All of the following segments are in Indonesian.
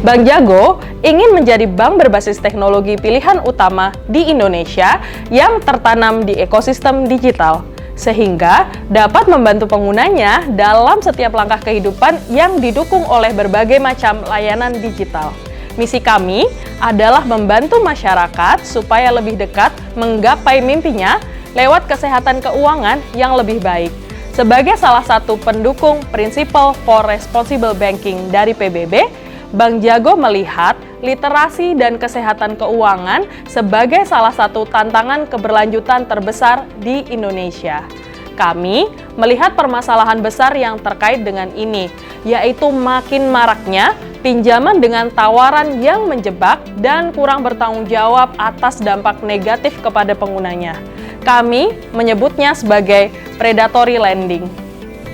Bank Jago ingin menjadi bank berbasis teknologi pilihan utama di Indonesia yang tertanam di ekosistem digital, sehingga dapat membantu penggunanya dalam setiap langkah kehidupan yang didukung oleh berbagai macam layanan digital. Misi kami adalah membantu masyarakat supaya lebih dekat menggapai mimpinya lewat kesehatan keuangan yang lebih baik. Sebagai salah satu pendukung Principle for Responsible Banking dari PBB, Bank Jago melihat literasi dan kesehatan keuangan sebagai salah satu tantangan keberlanjutan terbesar di Indonesia. Kami melihat permasalahan besar yang terkait dengan ini, yaitu makin maraknya pinjaman dengan tawaran yang menjebak dan kurang bertanggung jawab atas dampak negatif kepada penggunanya. Kami menyebutnya sebagai predatory lending.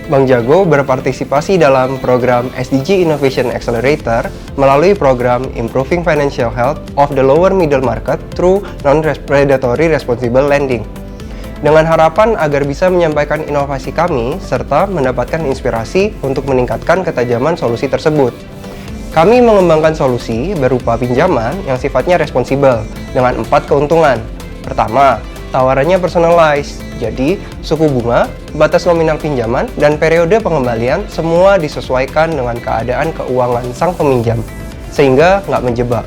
Bank Jago berpartisipasi dalam program SDG Innovation Accelerator melalui program Improving Financial Health of the Lower Middle Market through Non-Predatory Responsible Lending. Dengan harapan agar bisa menyampaikan inovasi kami serta mendapatkan inspirasi untuk meningkatkan ketajaman solusi tersebut. Kami mengembangkan solusi berupa pinjaman yang sifatnya responsibel dengan 4 keuntungan. Pertama, tawarannya personalized, jadi suku bunga, batas nominal pinjaman, dan periode pengembalian semua disesuaikan dengan keadaan keuangan sang peminjam, sehingga nggak menjebak.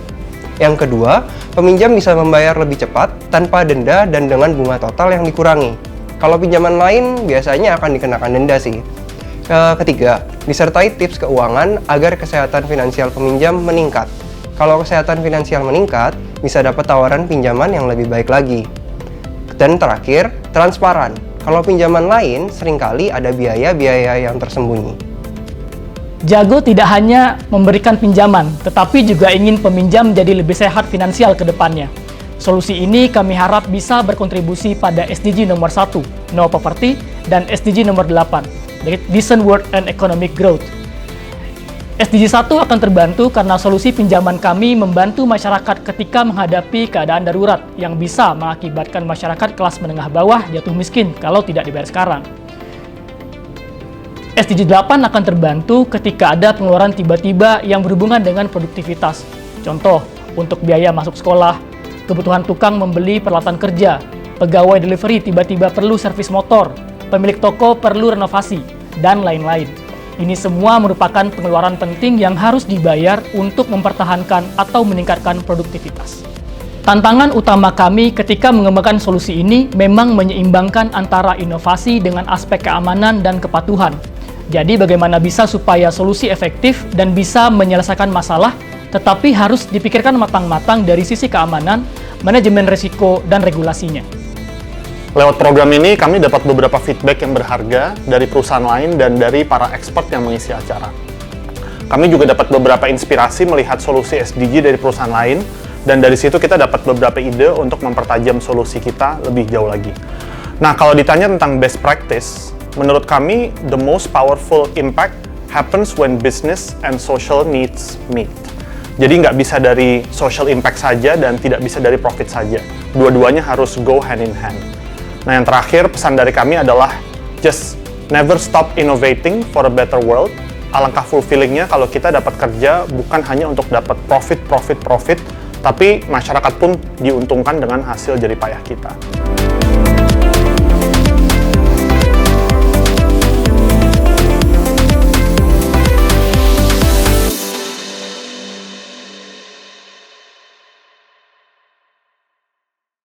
Yang kedua, peminjam bisa membayar lebih cepat tanpa denda dan dengan bunga total yang dikurangi. Kalau pinjaman lain biasanya akan dikenakan denda sih. Ketiga, disertai tips keuangan agar kesehatan finansial peminjam meningkat. Kalau kesehatan finansial meningkat, bisa dapat tawaran pinjaman yang lebih baik lagi. Dan terakhir, transparan. Kalau pinjaman lain, seringkali ada biaya-biaya yang tersembunyi. Jago tidak hanya memberikan pinjaman, tetapi juga ingin peminjam jadi lebih sehat finansial ke depannya. Solusi ini kami harap bisa berkontribusi pada SDG nomor 1, No Poverty, dan SDG nomor 8, Decent Work and Economic Growth. SDG 1 akan terbantu karena solusi pinjaman kami membantu masyarakat ketika menghadapi keadaan darurat yang bisa mengakibatkan masyarakat kelas menengah bawah jatuh miskin kalau tidak dibayar sekarang. SDG 8 akan terbantu ketika ada pengeluaran tiba-tiba yang berhubungan dengan produktivitas. Contoh, untuk biaya masuk sekolah, kebutuhan tukang membeli peralatan kerja, pegawai delivery tiba-tiba perlu servis motor, pemilik toko perlu renovasi, dan lain-lain. Ini semua merupakan pengeluaran penting yang harus dibayar untuk mempertahankan atau meningkatkan produktivitas. Tantangan utama kami ketika mengembangkan solusi ini memang menyeimbangkan antara inovasi dengan aspek keamanan dan kepatuhan. Jadi bagaimana bisa supaya solusi efektif dan bisa menyelesaikan masalah, tetapi harus dipikirkan matang-matang dari sisi keamanan, manajemen risiko, dan regulasinya. Lewat program ini, kami dapat beberapa feedback yang berharga dari perusahaan lain dan dari para expert yang mengisi acara. Kami juga dapat beberapa inspirasi melihat solusi SDG dari perusahaan lain, dan dari situ kita dapat beberapa ide untuk mempertajam solusi kita lebih jauh lagi. Nah, kalau ditanya tentang best practice, menurut kami, the most powerful impact happens when business and social needs meet. Jadi nggak bisa dari social impact saja dan tidak bisa dari profit saja. Dua-duanya harus go hand in hand. Nah, yang terakhir, pesan dari kami adalah just never stop innovating for a better world. Alangkah fulfillingnya kalau kita dapat kerja bukan hanya untuk dapat profit, tapi masyarakat pun diuntungkan dengan hasil jerih payah kita.